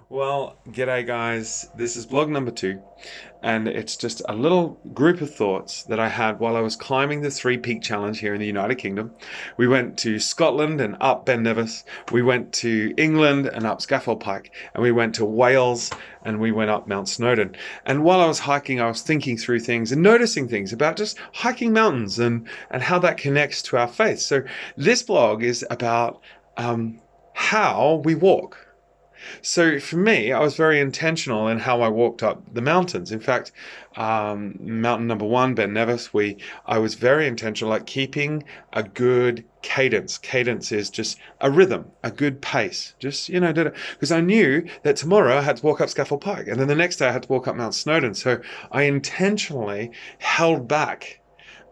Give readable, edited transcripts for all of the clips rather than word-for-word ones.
Well, g'day guys. This is blog number two, and it's just a little group of thoughts that I had while I was climbing the Three Peak Challenge here in the United Kingdom. We went to Scotland and up Ben Nevis. We went to England and up Scafell Pike, and we went to Wales and we went up Mount Snowdon. And while I was hiking, I was thinking through things and noticing things about just hiking mountains and how that connects to our faith. So this blog is about how we walk. So for me, I was very intentional in how I walked up the mountains. In fact, mountain number one, Ben Nevis, I was very intentional, like keeping a good cadence. Cadence is just a rhythm, a good pace. Just, because I knew that tomorrow I had to walk up Scafell Pike, and then the next day I had to walk up Mount Snowdon. So I intentionally held back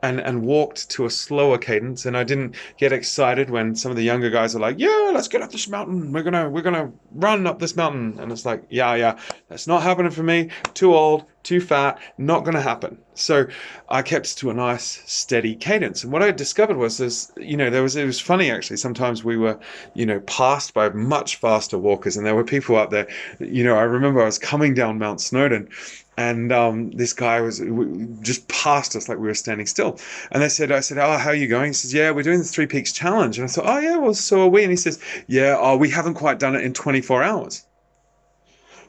and walked to a slower cadence, and I didn't get excited when some of the younger guys are like, yeah, let's get up this mountain, we're gonna run up this mountain. And it's like, yeah, that's not happening for me. Too old, too fat, not gonna happen. So I kept to a nice steady cadence. And what I discovered was this, it was funny actually. Sometimes we were, passed by much faster walkers, and there were people up there. I remember I was coming down Mount Snowdon, and this guy was just passed us like we were standing still. And I said, oh, how are you going? He says, yeah, we're doing the Three Peaks Challenge. And I thought, oh, yeah, well, so are we. And he says, yeah, oh, we haven't quite done it in 24 hours.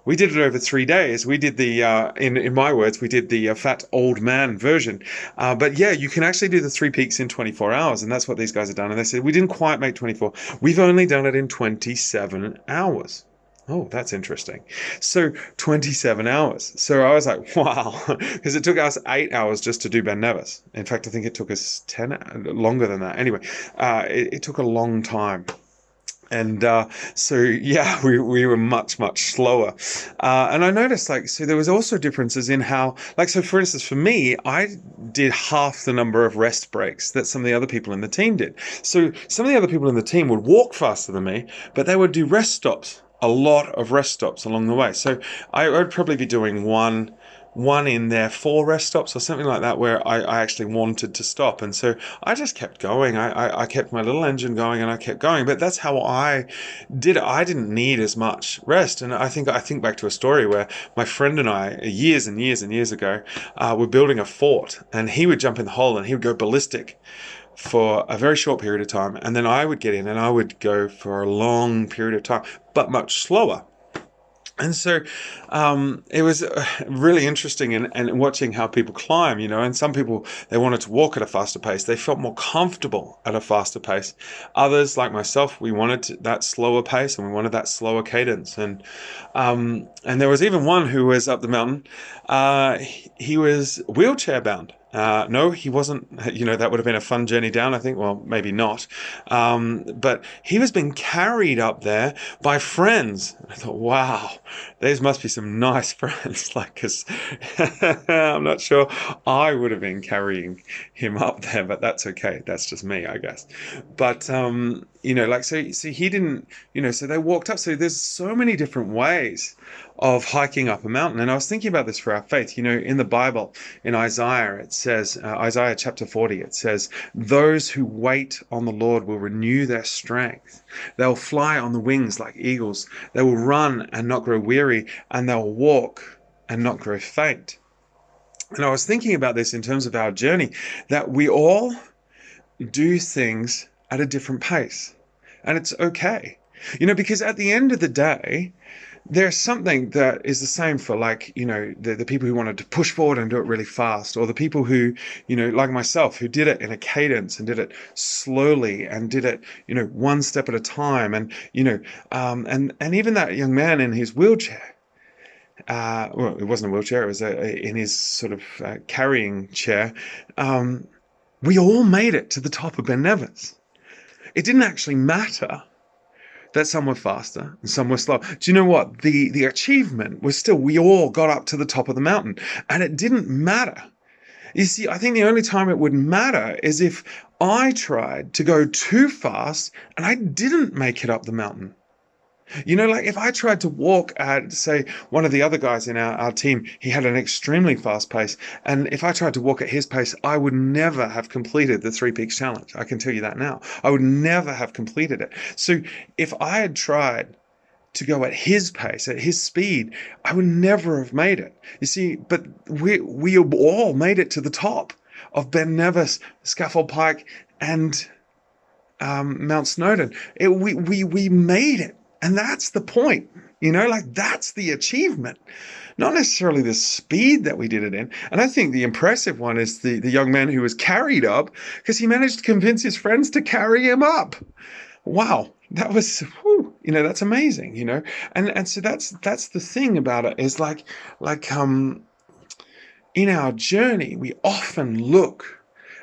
We did it over 3 days. We did in my words, we did the fat old man version. But yeah, you can actually do the Three Peaks in 24 hours. And that's what these guys have done. And they said, we didn't quite make 24. We've only done it in 27 hours. Oh, that's interesting. So 27 hours. So I was like, wow, because it took us 8 hours just to do Ben Nevis. In fact, I think it took us 10 longer than that. Anyway, it took a long time. And so, yeah, we were much slower. And I noticed, so there was also differences in how, so for instance, for me, I did half the number of rest breaks that some of the other people in the team did. So some of the other people in the team would walk faster than me, but they would do rest stops, a lot of rest stops along the way. So I would probably be doing one in their four rest stops or something like that, where I actually wanted to stop. And so I just kept going. I kept my little engine going and I kept going. But that's how I did it. I didn't need as much rest. And I think back to a story where my friend and I, years and years and years ago, were building a fort, and he would jump in the hole and he would go ballistic for a very short period of time, and then I would get in and I would go for a long period of time, but much slower. And so it was really interesting and watching how people climb, and some people, they wanted to walk at a faster pace. They felt more comfortable at a faster pace. Others, like myself, we wanted that slower pace and we wanted that slower cadence. And there was even one who was up the mountain. He was wheelchair bound. No, he wasn't. That would have been a fun journey down, I think. Well, maybe not. But he was being carried up there by friends. I thought, wow, these must be some nice friends. Because I'm not sure I would have been carrying him up there, but that's okay. That's just me, I guess. But, so he didn't, so they walked up. So there's so many different ways of hiking up a mountain. And I was thinking about this for our faith. In the Bible, in Isaiah, it says, Isaiah chapter 40, it says, those who wait on the Lord will renew their strength. They'll fly on the wings like eagles. They will run and not grow weary, and they'll walk and not grow faint. And I was thinking about this in terms of our journey, that we all do things at a different pace. And it's okay. Because at the end of the day, there's something that is the same for the people who wanted to push forward and do it really fast, or the people who, like myself, who did it in a cadence and did it slowly and did it, one step at a time. And, and even that young man in his wheelchair, well, it wasn't a wheelchair, it was in his sort of carrying chair. We all made it to the top of Ben Nevis. It didn't actually matter that some were faster and some were slow. Do you know what? The achievement was still, we all got up to the top of the mountain, and it didn't matter. You see, I think the only time it would matter is if I tried to go too fast and I didn't make it up the mountain. If I tried to walk at, say, one of the other guys in our team, he had an extremely fast pace. And if I tried to walk at his pace, I would never have completed the Three Peaks Challenge. I can tell you that now. I would never have completed it. So if I had tried to go at his pace, at his speed, I would never have made it. You see, but we all made it to the top of Ben Nevis, Scaffold Pike, and Mount Snowdon. We made it, and that's the point. Like that's the achievement, not necessarily the speed that we did it in. And I think the impressive one is the young man who was carried up because he managed to convince his friends to carry him up. Wow, that was, whew, that's amazing, and so that's the thing about it is like in our journey, we often look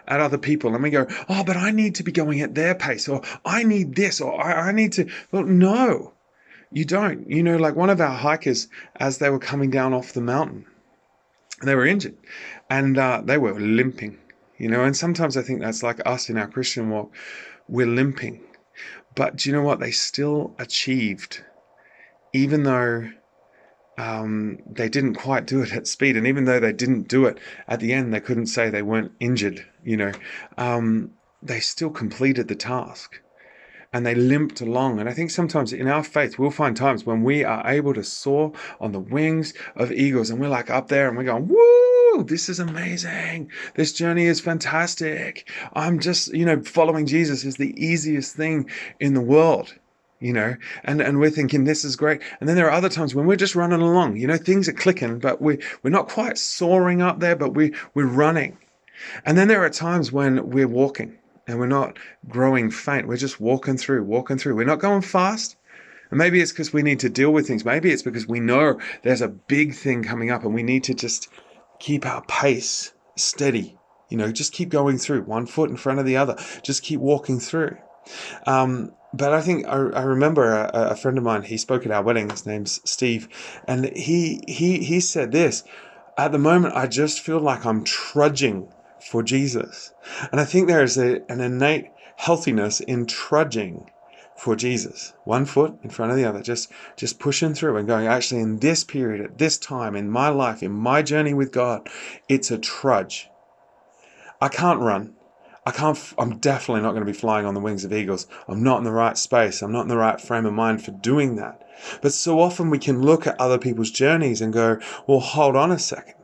at other people and we go, oh, but I need to be going at their pace, or I need this, or I need to. Well, no, you don't. Like one of our hikers, as they were coming down off the mountain, they were injured and they were limping, and sometimes I think that's like us in our Christian walk. We're limping. But do you know what? They still achieved, even though they didn't quite do it at speed. And even though they didn't do it at the end, they couldn't say they weren't injured, they still completed the task. And they limped along. And I think sometimes in our faith, we'll find times when we are able to soar on the wings of eagles. And we're like up there and we're going, woo, this is amazing. This journey is fantastic. I'm just, following Jesus is the easiest thing in the world, and we're thinking this is great. And then there are other times when we're just running along, things are clicking, but we're not quite soaring up there, but we're running. And then there are times when we're walking. And we're not growing faint. We're just walking through. We're not going fast. And maybe it's because we need to deal with things. Maybe it's because we know there's a big thing coming up and we need to just keep our pace steady. Just keep going through, one foot in front of the other. Just keep walking through. But I think I remember a friend of mine, he spoke at our wedding. His name's Steve. And he said this, at the moment, I just feel like I'm trudging for Jesus. And I think there is an innate healthiness in trudging for Jesus, one foot in front of the other, just pushing through and going, actually, in this period, at this time, in my life, in my journey with God, it's a trudge. I can't run. I'm definitely not going to be flying on the wings of eagles. I'm not in the right space. I'm not in the right frame of mind for doing that. But so often we can look at other people's journeys and go, well, hold on a second.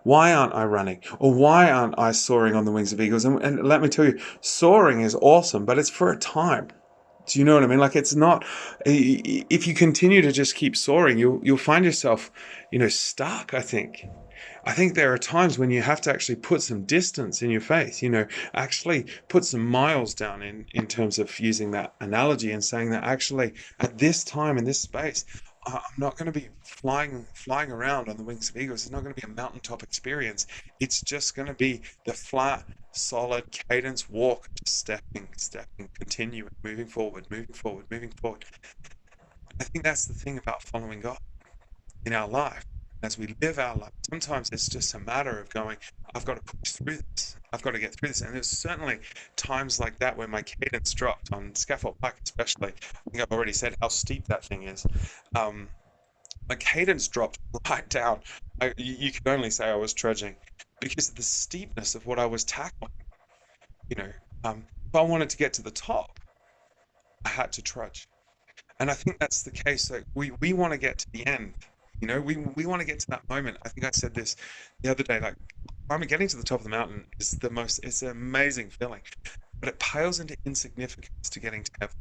Why aren't I running? Or why aren't I soaring on the wings of eagles? And let me tell you, soaring is awesome, but it's for a time. Do you know what I mean? Like it's not, if you continue to just keep soaring, you'll find yourself, stuck, I think. I think there are times when you have to actually put some distance in your faith, actually put some miles down in terms of using that analogy and saying that actually at this time in this space, I'm not going to be flying around on the wings of eagles. It's not going to be a mountaintop experience. It's just going to be the flat, solid cadence walk, stepping, continuing, moving forward. I think that's the thing about following God in our life. As we live our life, sometimes it's just a matter of going, I've got to push through this. I've got to get through this. And there's certainly times like that where my cadence dropped on Scaffold Pike, especially. I think I've already said how steep that thing is. My cadence dropped right down. You could only say I was trudging because of the steepness of what I was tackling. If I wanted to get to the top, I had to trudge. And I think that's the case. Like we want to get to the end. We want to get to that moment. I think I said this the other day, like getting to the top of the mountain is it's an amazing feeling, but it pales into insignificance to getting to heaven.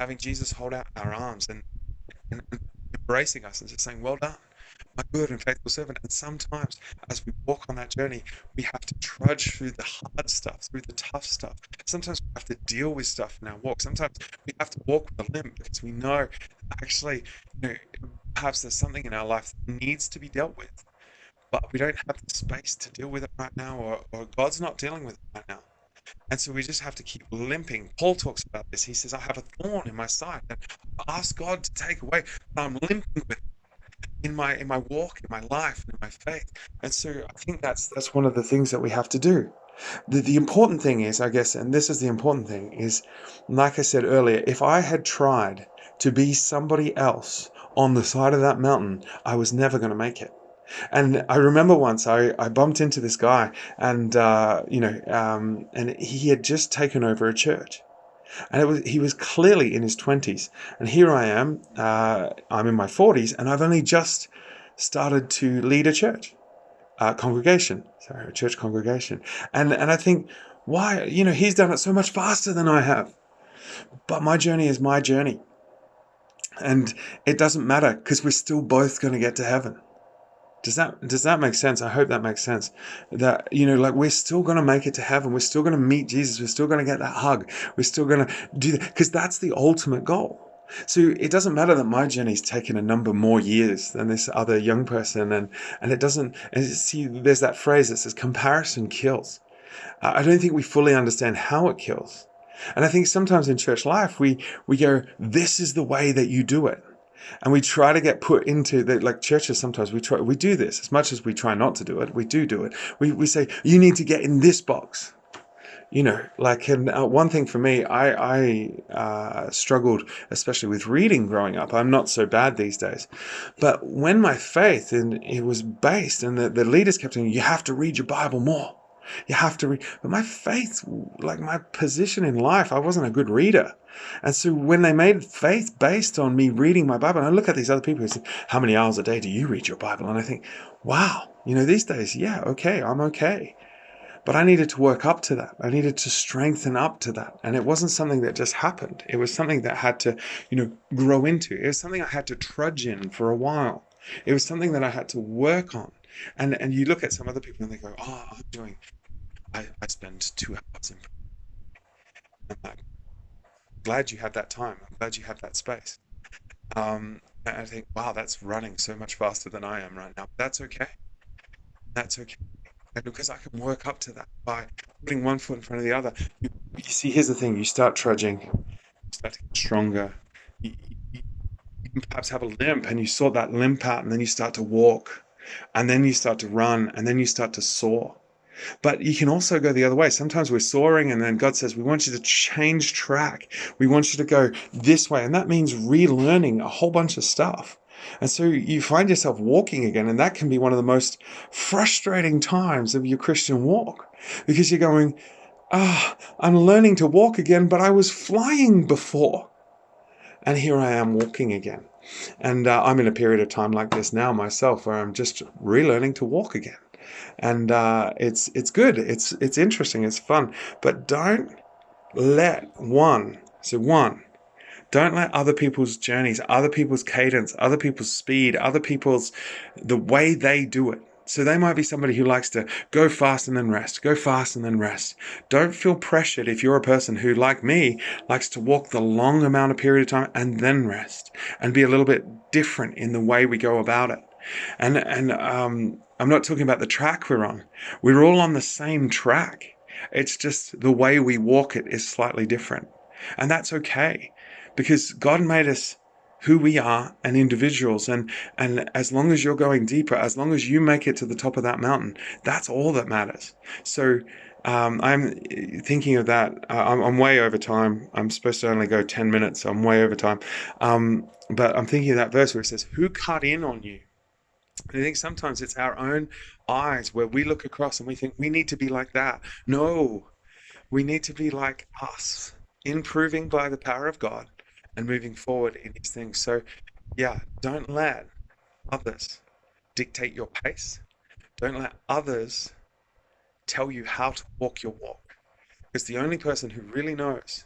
Having Jesus hold out our arms and embracing us and just saying, well done, my good and faithful servant. And sometimes as we walk on that journey, we have to trudge through the hard stuff, through the tough stuff. Sometimes we have to deal with stuff in our walk. Sometimes we have to walk with a limp because we know actually, perhaps there's something in our life that needs to be dealt with, but we don't have the space to deal with it right now, or God's not dealing with it right now. And so we just have to keep limping. Paul talks about this. He says, I have a thorn in my side, and I ask God to take away, but I'm limping with it in my walk, in my life, in my faith. And so I think that's one of the things that we have to do. The important thing is, I guess, and this is the important thing, is, like I said earlier, if I had tried to be somebody else on the side of that mountain, I was never going to make it. And I remember once I bumped into this guy and, and he had just taken over a church. And he was clearly in his 20s. And here I am, I'm in my 40s, and I've only just started to lead a church congregation, sorry, a church congregation. And I think, why, he's done it so much faster than I have. But my journey is my journey. And it doesn't matter because we're still both going to get to heaven. Does that make sense? I hope that makes sense. That, like, we're still going to make it to heaven. We're still going to meet Jesus. We're still going to get that hug. We're still going to do that because that's the ultimate goal. So it doesn't matter that my journey's taken a number more years than this other young person, and it doesn't. And see, there's that phrase that says comparison kills. I don't think we fully understand how it kills, and I think sometimes in church life we go, this is the way that you do it. And we try to get put into the, like churches, sometimes we do this as much as we try not to do it. We do it. We say, you need to get in this box. Like, and one thing for me, I struggled, especially with reading growing up. I'm not so bad these days. But when my faith, and it was based, and the leaders kept saying, you have to read your Bible more. You have to read. But my faith, like my position in life, I wasn't a good reader. And so when they made faith based on me reading my Bible, and I look at these other people who say, how many hours a day do you read your Bible? And I think, wow, these days, yeah, okay, I'm okay. But I needed to work up to that. I needed to strengthen up to that. And it wasn't something that just happened. It was something that had to, grow into. It was something I had to trudge in for a while. It was something that I had to work on. And you look at some other people and they go, oh, I spend 2 hours in prayer. I'm glad you had that time. I'm glad you had that space. And I think, wow, that's running so much faster than I am right now. That's okay. That's okay. And because I can work up to that by putting one foot in front of the other. You see, here's the thing. You start trudging. You start to get stronger. You can perhaps have a limp, and you sort that limp out, and then you start to walk. And then you start to run, and then you start to soar. But you can also go the other way. Sometimes we're soaring, and then God says, we want you to change track. We want you to go this way. And that means relearning a whole bunch of stuff. And so you find yourself walking again, and that can be one of the most frustrating times of your Christian walk, because you're going, I'm learning to walk again, but I was flying before. And here I am walking again. And I'm in a period of time like this now myself, where I'm just relearning to walk again. And it's good. It's interesting. It's fun. But don't let don't let other people's journeys, other people's cadence, other people's speed, the way they do it. So they might be somebody who likes to go fast and then rest, go fast and then rest. Don't feel pressured if you're a person who, like me, likes to walk the long amount of period of time and then rest, and be a little bit different in the way we go about it. And I'm not talking about the track we're on. We're all on the same track. It's just the way we walk it is slightly different. And that's okay, because God made us who we are and individuals. And as long as you're going deeper, as long as you make it to the top of that mountain, that's all that matters. So I'm thinking of that. I'm way over time. I'm supposed to only go 10 minutes. So I'm way over time. But I'm thinking of that verse where it says, who cut in on you? And I think sometimes it's our own eyes where we look across and we think we need to be like that. No, we need to be like us, improving by the power of God and moving forward in these things. So, yeah, don't let others dictate your pace. Don't let others tell you how to walk your walk. Because the only person who really knows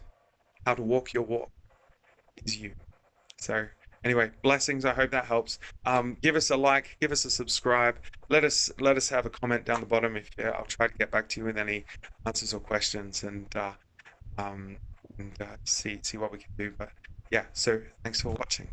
how to walk your walk is you. So, anyway, blessings. I hope that helps. Give us a like, give us a subscribe. Let us have a comment down the bottom. I'll try to get back to you with any answers or questions, and see what we can do. But yeah, so thanks for watching.